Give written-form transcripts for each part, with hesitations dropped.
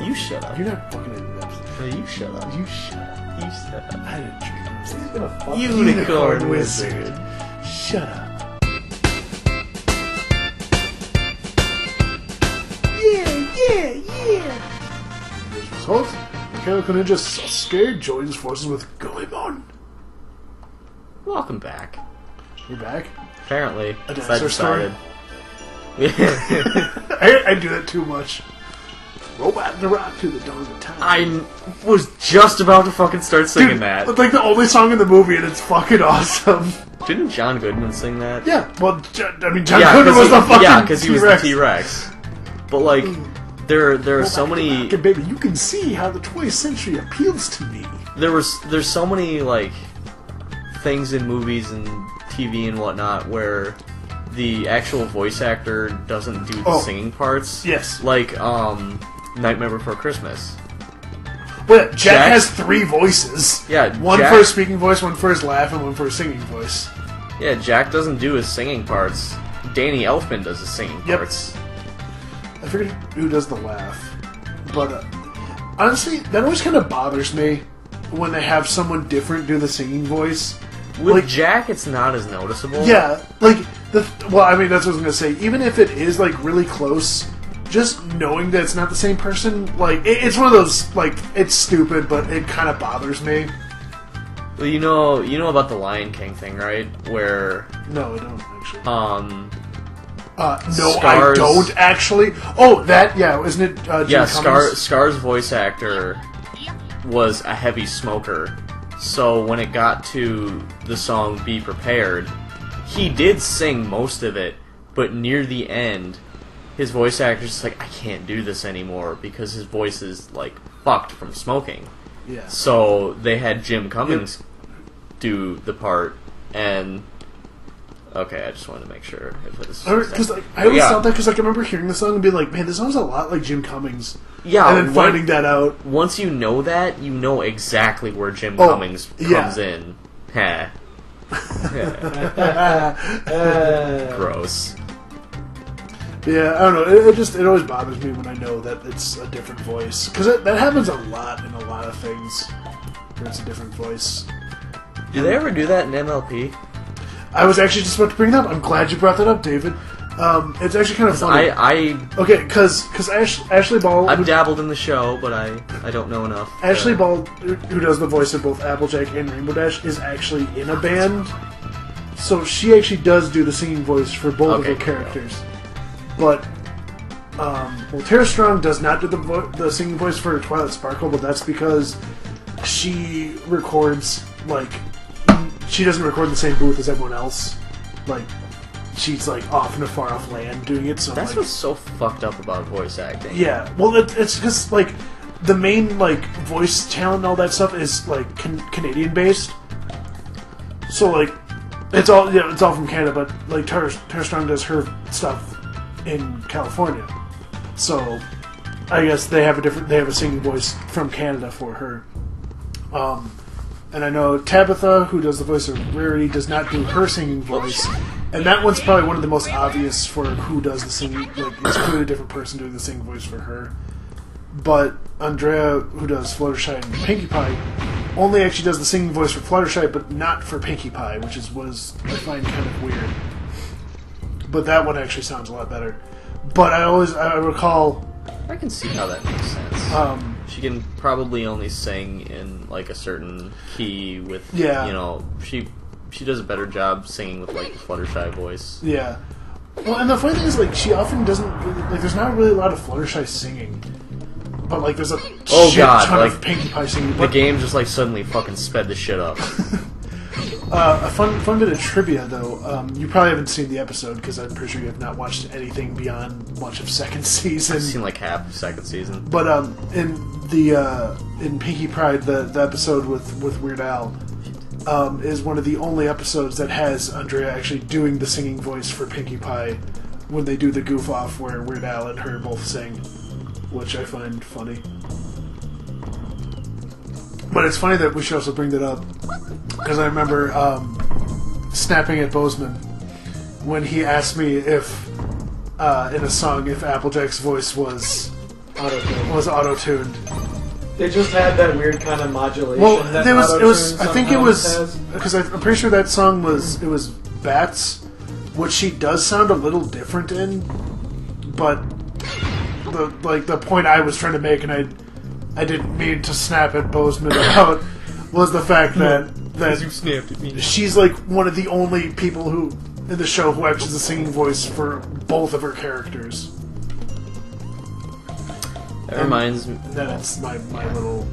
You shut up. You're not fucking into that. No, you shut up. You shut up. You shut up. I didn't dream of this. He's gonna fuck Unicorn Wizard. Shut up. Yeah. Host, Mechanical Ninja Sasuke joins forces with Goemon. Welcome back. You're back? Apparently. A I decided. I do that too much. Robot in the rock to the dawn of time. I was just about to fucking start singing that. It's like the only song in the movie, and it's fucking awesome. Didn't John Goodman sing that? Yeah, well, John Goodman was the fucking Yeah, because he was the T-Rex. T-Rex. But, like, there are so many... Rocket, baby, you can see how the 20th century appeals to me. There's so many, like, things in movies and TV and whatnot where the actual voice actor doesn't do the singing parts. Yes. Like, Nightmare Before Christmas. But Jack has 3 voices. Yeah, one for his speaking voice, one for his laugh, and one for his singing voice. Yeah, Jack doesn't do his singing parts. Danny Elfman does his singing parts. I forget who does the laugh. But, honestly, that always kind of bothers me when they have someone different do the singing voice. With like, Jack, it's not as noticeable. Yeah, like, well, I mean, that's what I was going to say. Even if it is, like, really close, just knowing that it's not the same person, like, it's one of those, like, it's stupid, but it kind of bothers me. Well, you know about the Lion King thing, right? Where... No, I don't, actually. No, Scar's, I don't, actually. Oh, that, yeah, isn't it Jim Cummings? Scar's voice actor was a heavy smoker. So when it got to the song Be Prepared, he did sing most of it, but near the end, his voice actor's just like, I can't do this anymore, because his voice is, like, fucked from smoking. Yeah. So they had Jim Cummings do the part, and... Okay, I just wanted to make sure if this was... Because I always thought that, because I remember hearing the song and being like, man, this sounds a lot like Jim Cummings. Yeah, and then finding that out. Once you know that, you know exactly where Jim Cummings comes in. Heh. Gross. Yeah, I don't know. It always bothers me when I know that it's a different voice. Because that happens a lot in a lot of things, where it's a different voice. Do they ever do that in MLP? I was actually just about to bring it up. I'm glad you brought that up, David. It's actually kind of funny. Okay, because Ashley Ball... I've dabbled in the show, but I don't know enough. Ashley Ball, who does the voice of both Applejack and Rainbow Dash, is actually in a band. So she actually does do the singing voice for both of her characters. But, Tara Strong does not do the singing voice for Twilight Sparkle, but that's because she records, like... She doesn't record in the same booth as everyone else. Like, she's, like, off in a far-off land doing it, so, That's what's so fucked up about voice acting. Yeah, well, it's just, like, the main, like, voice talent and all that stuff is, like, Canadian-based. So, like, it's all from Canada, but, like, Tara Strong does her stuff in California. So, I guess they have a singing voice from Canada for her. And I know Tabitha, who does the voice of Rarity, does not do her singing voice. And that one's probably one of the most obvious for who does the singing. Like, it's clearly a different person doing the singing voice for her. But Andrea, who does Fluttershy and Pinkie Pie, only actually does the singing voice for Fluttershy, but not for Pinkie Pie, which was I find kind of weird. But that one actually sounds a lot better. But I recall... I can see how that makes sense. She can probably only sing in, like, a certain key with, you know, she does a better job singing with, like, the Fluttershy voice. Yeah. Well, and the funny thing is, like, she often doesn't really, like, there's not really a lot of Fluttershy singing. But, like, there's a ton of Pinkie Pie singing. The game just, like, suddenly fucking sped the shit up. A fun bit of trivia, though. You probably haven't seen the episode, because I'm pretty sure you have not watched anything beyond much of second season. I've seen, like, half of second season. But, in Pinkie Pride, the episode with Weird Al, is one of the only episodes that has Andrea actually doing the singing voice for Pinkie Pie when they do the goof-off where Weird Al and her both sing, which I find funny. But it's funny that we should also bring that up, because I remember snapping at Bozeman when he asked me if, in a song, if Applejack's voice was Auto-tuned. was auto-tuned. They just had that weird kind of modulation. Well, that there was. It was. auto-tune I think it somehow was has. because I'm pretty sure that song was. It was Bats, which she does sound a little different in, but the point I was trying to make, and I didn't mean to snap at Bozeman about, was the fact that You snapped at me. she's like one of the only people who in the show who actually has a singing voice for both of her characters. That reminds me. And then it's my little.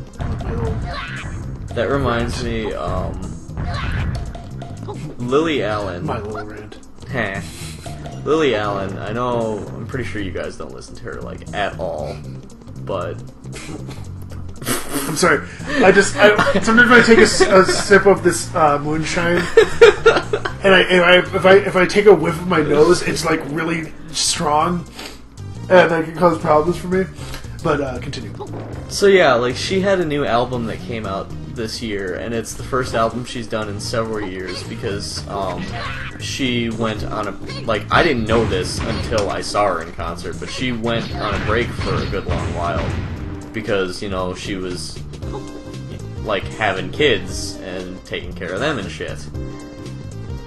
That reminds me. Lily Allen. My little rant. Heh. Lily Allen. I know. I'm pretty sure you guys don't listen to her like at all, but I'm sorry. Sometimes when I take a sip of this moonshine, and if I take a whiff of my nose, it's like really strong, and that can cause problems for me. But continue. so yeah, like she had a new album that came out this year, and it's the first album she's done in several years because she went on a I didn't know this until I saw her in concert, but she went on a break for a good long while because she was like having kids and taking care of them and shit.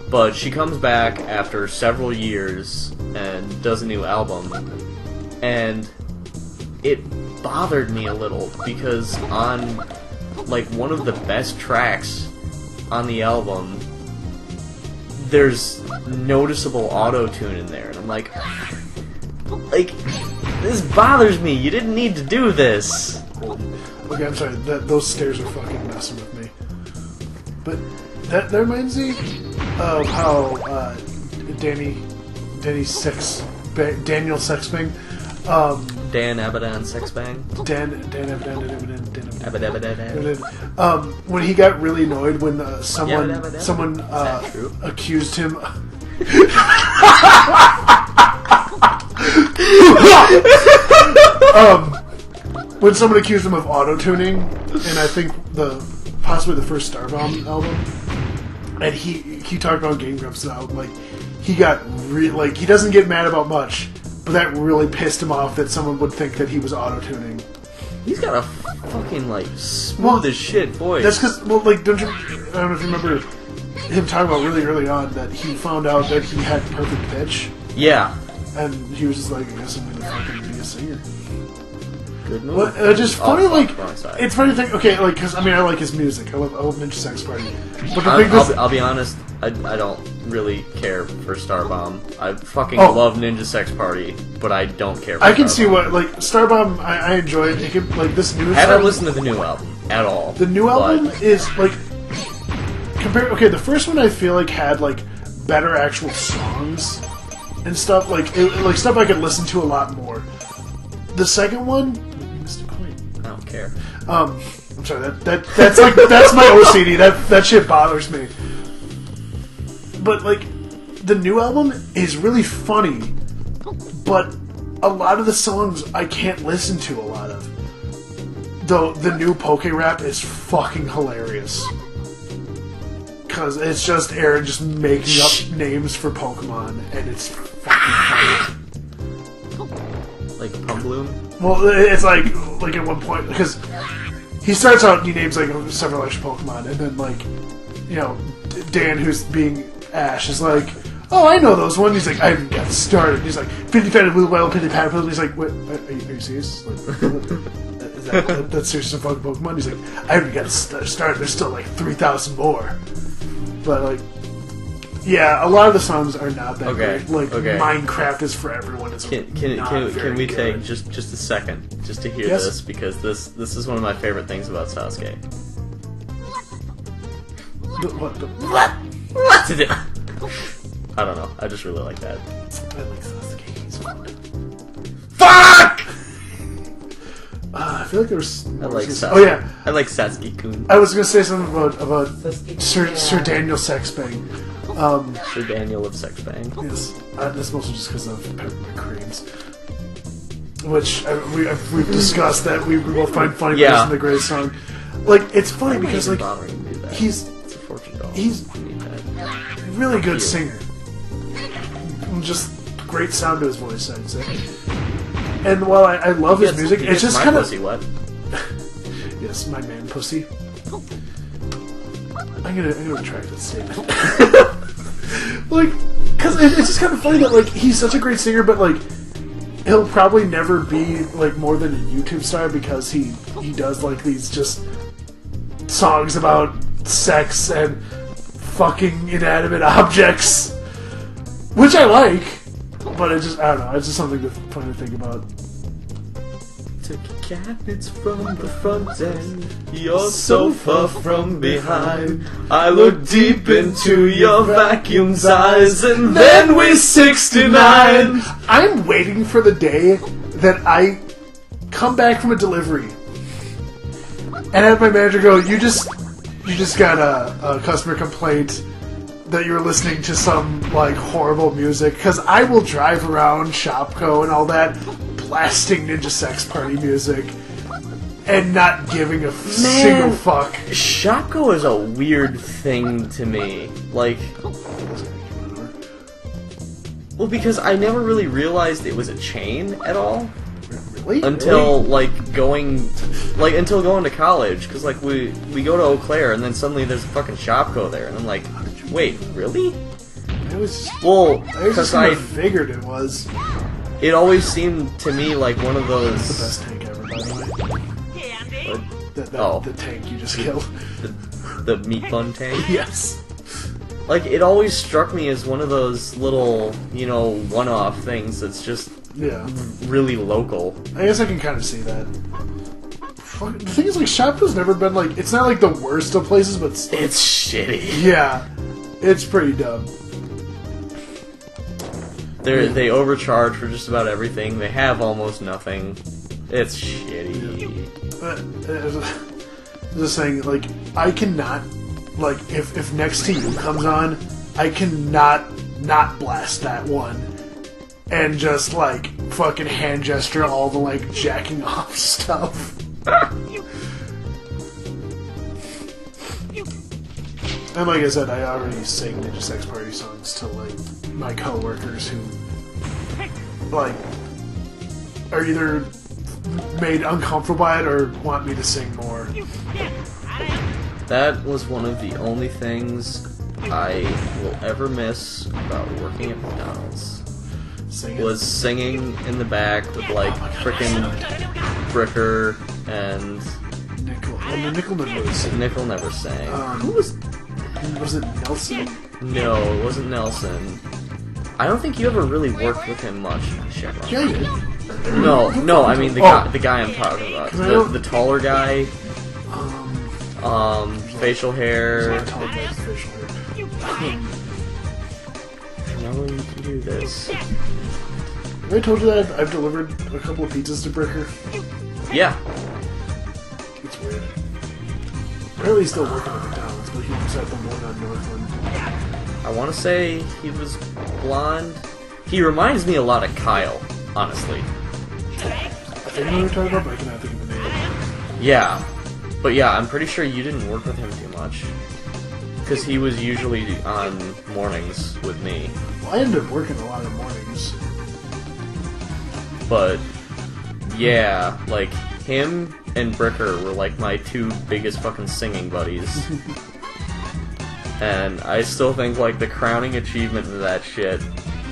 But she comes back after several years and does a new album, and it bothered me a little because on one of the best tracks on the album, there's noticeable auto-tune in there, and I'm like, this bothers me. You didn't need to do this. Okay, I'm sorry. Those stairs are fucking messing with me. But that reminds me of how Daniel Sexbang. Dan Abadan Sexbang. When he got really annoyed when someone accused him. When someone accused him of auto-tuning, and I think possibly the first Starbomb album, and he talked about Game Grumps album, he got he doesn't get mad about much. But that really pissed him off that someone would think that he was auto-tuning. He's got a fucking, smooth as shit voice. That's because, I don't know if you remember him talking about really early on that he found out that he had perfect pitch. Yeah. And he was just like, I guess I'm going to fucking be a singer. Good move. But it's just funny, wrong side. it's funny to think, okay, because, I like his music. I love Ninja Sex Party. But I'll be honest, I don't really care for Starbomb. I fucking love Ninja Sex Party, but I don't care for I can Starbomb. see what, Starbomb, I enjoy it. It can, this new I haven't listened to the new album at all. The new album is, the first one I feel had, better actual songs and stuff, stuff I could listen to a lot more. The second one, I don't care. I'm sorry, that's my OCD. That shit bothers me. But the new album is really funny, but a lot of the songs I can't listen to a lot of. Though the new Poke Rap is fucking hilarious. Cause it's just Aaron just making up names for Pokemon, and it's fucking funny. Like Pumbloom? Well, it's at one point, because he starts out and he names several extra Pokemon, and then Dan, who's being Ash, is like, oh, I know those ones. He's like, I haven't got started. He's like, Pity Fatted Blue Whale, Pity Pat. He's like, wait, are you serious? That's seriously a fucking Pokemon? He's like, I haven't got started. There's still 3,000 more. But yeah, a lot of the songs are not that great. Minecraft is for everyone. Can we take just a second just to hear this, because this is one of my favorite things about Sasuke. What? I don't know. I just really like that. I like Sasuke. He's fun. Fuck! I feel like there's. I like Sasuke. Oh yeah, I like Sasuke-kun. I was gonna say something about Sir Daniel Sexbang. Sir Daniel of Sexbang. Yes, that's mostly just because of peppermint creams, which we've discussed that we both find funny. Yeah. The greatest song. It's funny because he's it's a fortune dog. He's really good singer. Just great sound to his voice, I'd say. And while I love his music, He it's gets just my kind of... pussy wet. Yes, my man pussy. I'm gonna retract that statement. Like, because it's just kind of funny that, like, he's such a great singer, but, like, he'll probably never be, like, more than a YouTube star because he does, like, these just songs about sex and fucking inanimate objects, which I like, but it just, I don't know, it's just something fun to think about. Took your cabinets from the front end, your sofa from behind. I look deep into your vacuum's eyes, and then we 69. I'm waiting for the day that I come back from a delivery and have my manager go, you just got a customer complaint that you were listening to some, like, horrible music, because I will drive around Shopko and all that blasting Ninja Sex Party music and not giving a single fuck. Shopko is a weird thing to me. Like, well, because I never really realized it was a chain at all. Really? Until, like, until going to college, because, like, we go to Eau Claire, and then suddenly there's a fucking Shopko there, and I'm like, wait, really? It was... Well, I just because kind of figured it was. It always seemed to me like one of those... That's the best tank ever, by the way. The tank you just killed. The meat bun tank? Yes. Like, it always struck me as one of those little, you know, one-off things that's just really local. I guess I can kind of see that. The thing is, like, Shopko's never been, like... It's not, like, the worst of places, but... It's shitty. Yeah. It's pretty dumb. They overcharge for just about everything. They have almost nothing. It's shitty. Just saying, like, I cannot... Like, if Next to You comes on, I cannot not blast that one. And just, like, fucking hand gesture all the, like, jacking off stuff. And like I said, I already sing Ninja Sex Party songs to, like, my coworkers who, like, are either made uncomfortable by it or want me to sing more. That was one of the only things I will ever miss about working at McDonald's. Was singing in the back with, like, frickin' Bricker and... Nickel. Well, Nickel never sang. Nickel never sang. Who was... Was it Nelson? No, it wasn't Nelson. I don't think you ever really worked with him much, Chevron. Yeah, you did. No, I mean the guy I'm talking about. The taller guy. Facial hair. Facial hair. Now we can do this. Have I told you that I've delivered a couple of pizzas to Bricker? Yeah. It's weird. Apparently he's still working at McDonald's, but he was at the one on Northland. I want to say he was blonde. He reminds me a lot of Kyle, honestly. I think I know what you're talking about, but I cannot think of the name. Yeah. But yeah, I'm pretty sure you didn't work with him too much. Because he was usually on mornings with me. Well, I ended up working a lot of mornings. But, yeah, like, him and Bricker were, like, my two biggest fucking singing buddies. And I still think, like, the crowning achievement of that shit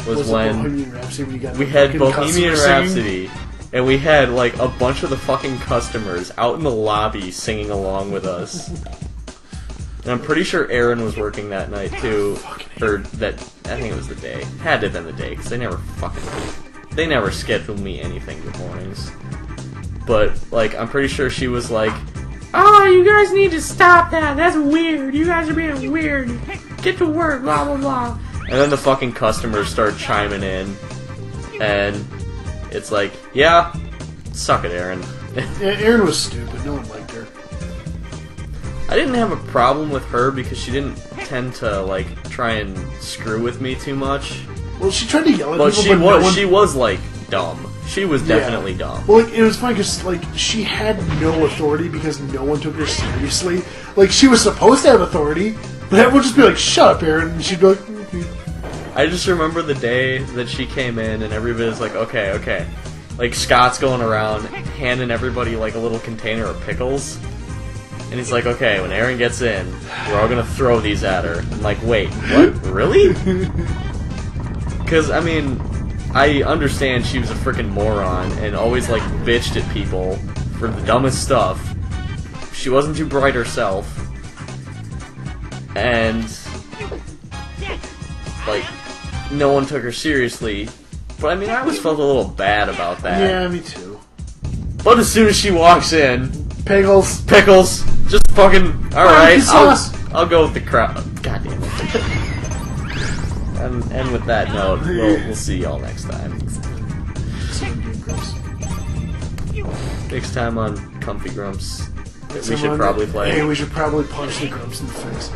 was when Bohemian Rhapsody, we had Bohemian Rhapsody, and we had, like, a bunch of the fucking customers out in the lobby singing along with us. And I'm pretty sure Aaron was working that night, too. Or that, I think it was the day. Had to have been the day, because they never scheduled me anything good mornings. But, like, I'm pretty sure she was like, "Oh, you guys need to stop that. That's weird. You guys are being weird. Get to work, blah, blah, blah." And then the fucking customers start chiming in. And it's like, yeah, suck it, Aaron. Yeah, Aaron was stupid. No one liked her. I didn't have a problem with her because she didn't tend to, like, try and screw with me too much. Well, she tried to yell at But people, she was, like, dumb. She was definitely dumb. Well, like, it was funny because, like, she had no authority because no one took her seriously. Like, she was supposed to have authority, but everyone would just be like, "Shut up, Aaron," and she'd be like, "Mm-hmm." I just remember the day that she came in and everybody was like, okay, like Scott's going around handing everybody like a little container of pickles, and he's like, "Okay, when Aaron gets in, we're all gonna throw these at her." I'm like, "Wait, what? Really?" Because I mean, I understand she was a freaking moron and always like bitched at people for the dumbest stuff. She wasn't too bright herself, and like no one took her seriously. But I mean, I always felt a little bad about that. Yeah, me too. But as soon as she walks in, Pickles. just fucking alright. sauce. I'll go with the crowd. God damn it. And with that note, we'll see y'all next time. Next time on Comfy Grumps that we should probably play. Hey, we should probably punch the Grumps in the face.